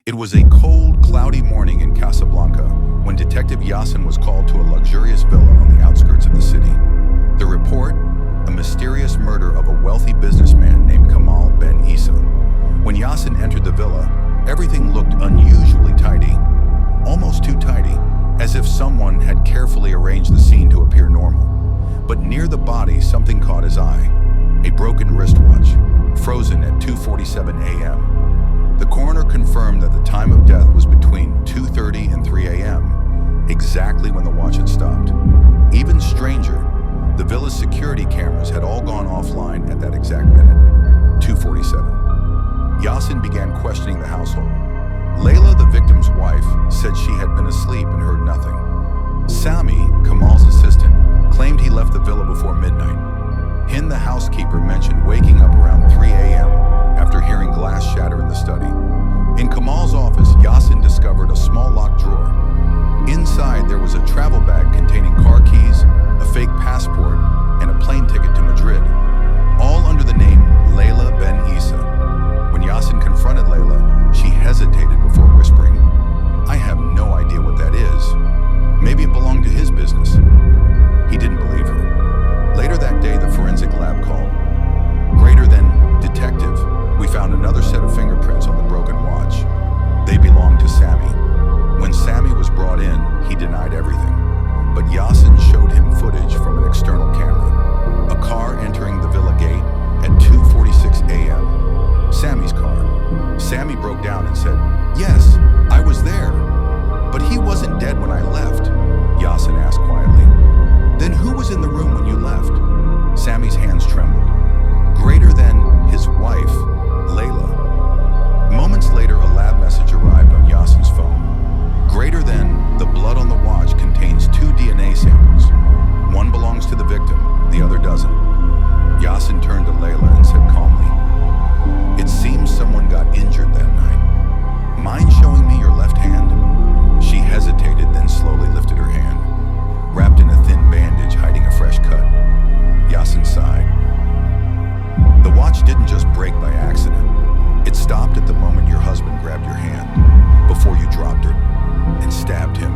It was a cold, cloudy morning in Casablanca when Detective Yasin was called to a luxurious villa on the outskirts of the city. The report, a mysterious murder of a wealthy businessman named Kamal Ben Issa. When Yasin entered the villa, everything looked unusually tidy, almost too tidy, as if someone had carefully arranged the scene to appear normal. But near the body, something caught his eye. A broken wristwatch, frozen at 2:47 a.m. The coroner confirmed that the time of death was between 2:30 and 3 a.m., exactly when the watch had stopped. Even stranger, the villa's security cameras had all gone offline at that exact minute, 2:47. Yasin began questioning the household. Layla, the victim's wife, said she had been asleep and heard nothing. Sami, Kamal's assistant, claimed he left the villa before midnight. Hind, the housekeeper, mentioned waking up around 3 a.m. after hearing glass shatter in the study. In Kamal's office, Yasin discovered a small locked drawer. Inside, there was a travel bag containing car keys, a fake passport, and a plane ticket to Madrid, all under the name Layla Ben Issa. When Yasin confronted Layla, she hesitated before whispering, "I have no idea what that is. Maybe it belonged to his business." He didn't believe her. Later that day, the forensic lab called. "Greater than detective, we found another set of fingerprints on the broken watch. They belonged to Sami." When Sami was brought in, he denied everything. But Yasin showed him footage from an external camera. A car entering the villa gate at 2:46 a.m. Sami's car. Sami broke down and said, "Yes, I was there. But he wasn't dead when I left," Yasin asked quietly. "Then who was in the room when you left?" Sami's hands trembled. "Greater than his wife, Layla." Moments later, a lab message arrived on Yasin's phone. "Greater than, the blood on the watch contains 2 DNA samples. One belongs to the victim, the other doesn't." Yasin turned to Layla and said calmly, "It seems someone got injured that night. Mind showing me your left hand?" She hesitated, then slowly lifted her hand, wrapped in a thin bandage hiding a fresh cut. Yasin sighed. "The watch didn't just break by accident. It stopped at the moment your husband grabbed your hand, before you dropped it, and stabbed him."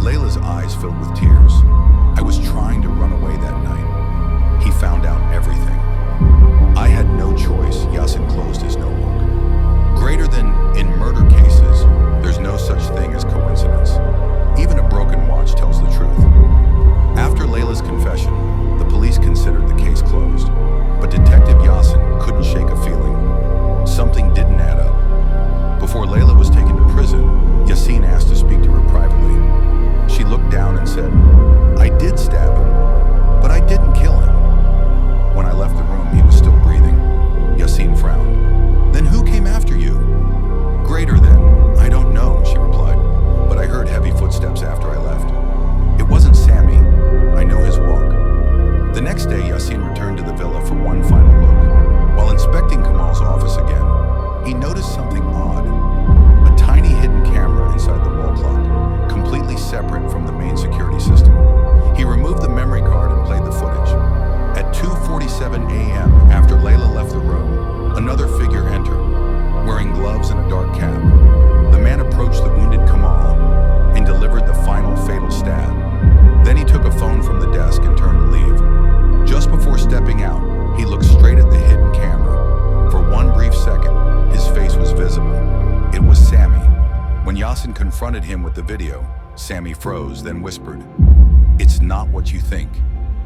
Layla's eyes filled with tears. "I was trying to run away that night. He found out everything. I had no choice." Yasin closed his notebook. "Greater than, in murder cases, there's no such thing as coincidence. Even a broken watch tells the truth." After Layla's confession, the police considered the case closed. But Detective Yasin couldn't shake a feeling. Something didn't add up. Before Layla was taken to prison, Yasin asked to speak to her privately. She looked down and said, "I did stab him, but I didn't kill him. When I left the room, he was still breathing." Yasin frowned. "Then who came after you?" "Greater than, I don't know," she replied, "but I heard heavy footsteps after I left. It wasn't Sami. I know his walk." The next day, Yasin returned to the villa for one final look. While inspecting Kamal's office again, he noticed something odd. A tiny hidden camera inside the wall clock, completely separate from the main security system. He removed the memory card and played the footage. At 2:47 a.m., after Layla left the room, another figure entered, wearing gloves and a dark cap. The man approached the wounded Kamal and delivered the final fatal stab. Then he took a phone from the desk and turned to leave. Just before stepping out, he looked straight at the hidden camera. For one brief second, his face was visible. It was Sami. When Yasin confronted him with the video, Sami froze, then whispered, "It's not what you think.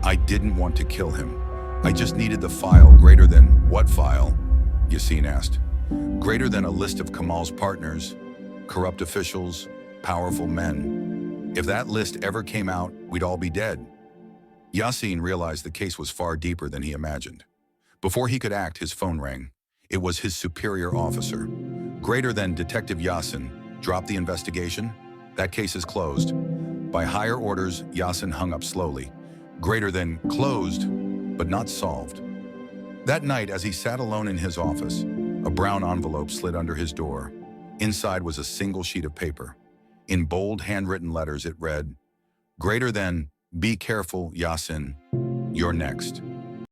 I didn't want to kill him. I just needed the file." "Greater than what file?" Yasin asked. "Greater than a list of Kamal's partners, corrupt officials, powerful men. If that list ever came out, we'd all be dead." Yasin realized the case was far deeper than he imagined. Before he could act, his phone rang. It was his superior officer. "Greater than Detective Yasin, drop the investigation. That case is closed." By higher orders, Yasin hung up slowly. "Greater than closed, but not solved." That night, as he sat alone in his office, a brown envelope slid under his door. Inside was a single sheet of paper. In bold, handwritten letters, it read, "Greater than, be careful, Yasin. You're next."